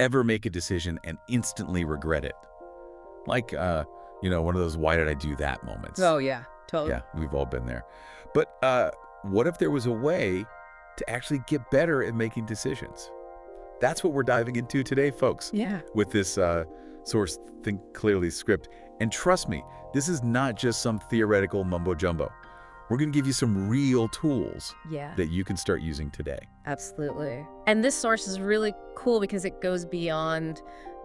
ever make a decision and instantly regret it? Like, one of those "why did I do that" moments. Oh, yeah, totally. Yeah, we've all been there. But what if there was a way to actually get better at making decisions? That's what we're diving into today, folks. Yeah. With this Source Think Clearly script. And trust me, this is not just some theoretical mumbo-jumbo. We're going to give you some real tools that you can start using today. Absolutely. And this source is really cool because it goes beyond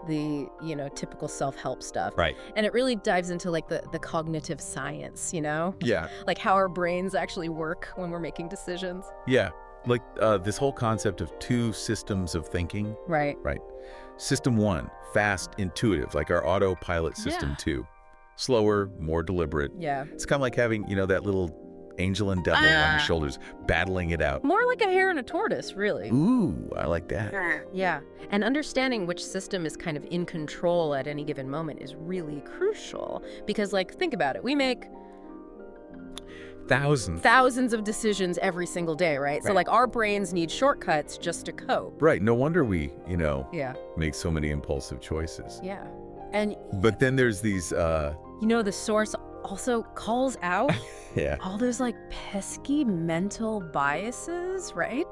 the, typical self-help stuff. Right. And it really dives into like the cognitive science, Yeah. like how our brains actually work when we're making decisions. Yeah. Like this whole concept of 2 systems of thinking. Right. Right. System 1, fast, intuitive, like our autopilot. System 2, slower, more deliberate. Yeah. It's kind of like having, that little angel and devil on your shoulders, battling it out. More like a hare and a tortoise, really. Ooh, I like that. Yeah. And understanding which system is kind of in control at any given moment is really crucial. Because, think about it. We make thousands of decisions every single day, right? So, our brains need shortcuts just to cope. Right. No wonder we, make so many impulsive choices. Yeah. But then there's these... the source also calls out yeah. all those pesky mental biases, right?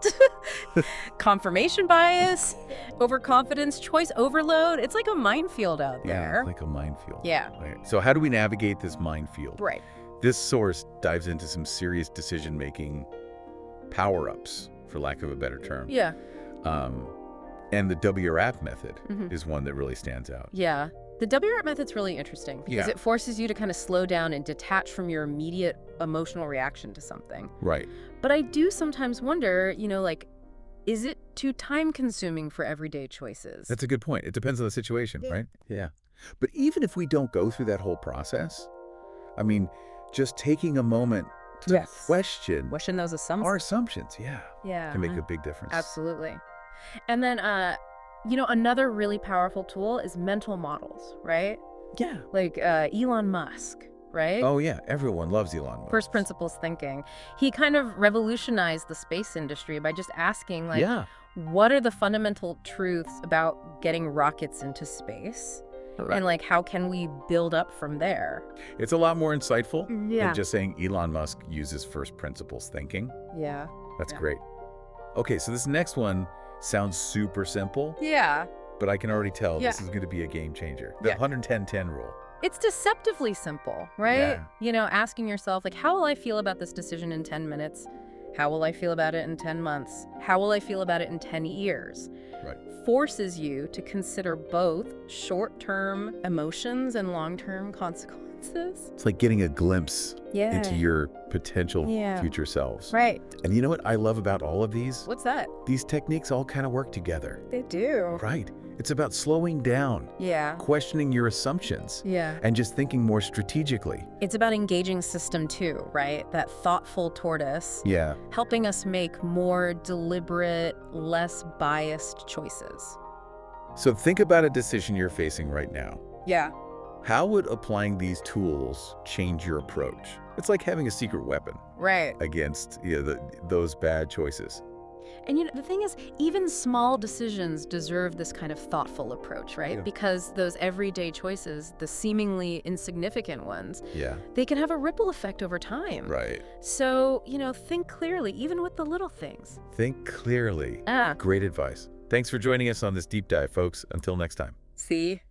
Confirmation bias, overconfidence, choice overload. It's like a minefield out there. Yeah, like a minefield. Yeah. Right. So how do we navigate this minefield? Right. This source dives into some serious decision-making power-ups, for lack of a better term. Yeah. And the WRAP method is one that really stands out. Yeah. The WRAP method's really interesting because it forces you to kind of slow down and detach from your immediate emotional reaction to something. Right. But I do sometimes wonder, is it too time-consuming for everyday choices? That's a good point. It depends on the situation, right? Yeah. But even if we don't go through that whole process, just taking a moment to question those assumptions. Our assumptions, can make a big difference. Absolutely. And then, another really powerful tool is mental models, right? Yeah. Like Elon Musk, right? Oh, yeah. Everyone loves Elon Musk. First principles thinking. He kind of revolutionized the space industry by just asking, what are the fundamental truths about getting rockets into space? Right. And how can we build up from there? It's a lot more insightful than just saying Elon Musk uses first principles thinking. Yeah. That's great. Okay, so this next one sounds super simple. Yeah. But I can already tell this is going to be a game changer. The 110-10 rule. It's deceptively simple, right? Asking yourself, how will I feel about this decision in 10 minutes? How will I feel about it in 10 months? How will I feel about it in 10 years? Right. Forces you to consider both short-term emotions and long-term consequences. It's like getting a glimpse into your potential future selves. Right. And you know what I love about all of these? What's that? These techniques all kind of work together. They do. Right. It's about slowing down. Yeah. Questioning your assumptions. Yeah. And just thinking more strategically. It's about engaging system 2, right? That thoughtful tortoise. Yeah. Helping us make more deliberate, less biased choices. So think about a decision you're facing right now. Yeah. How would applying these tools change your approach? It's like having a secret weapon. Right. Against those bad choices. And the thing is, even small decisions deserve this kind of thoughtful approach, right? Yeah. Because those everyday choices, the seemingly insignificant ones, they can have a ripple effect over time. Right. So, think clearly, even with the little things. Think clearly. Great advice. Thanks for joining us on this deep dive, folks. Until next time. See?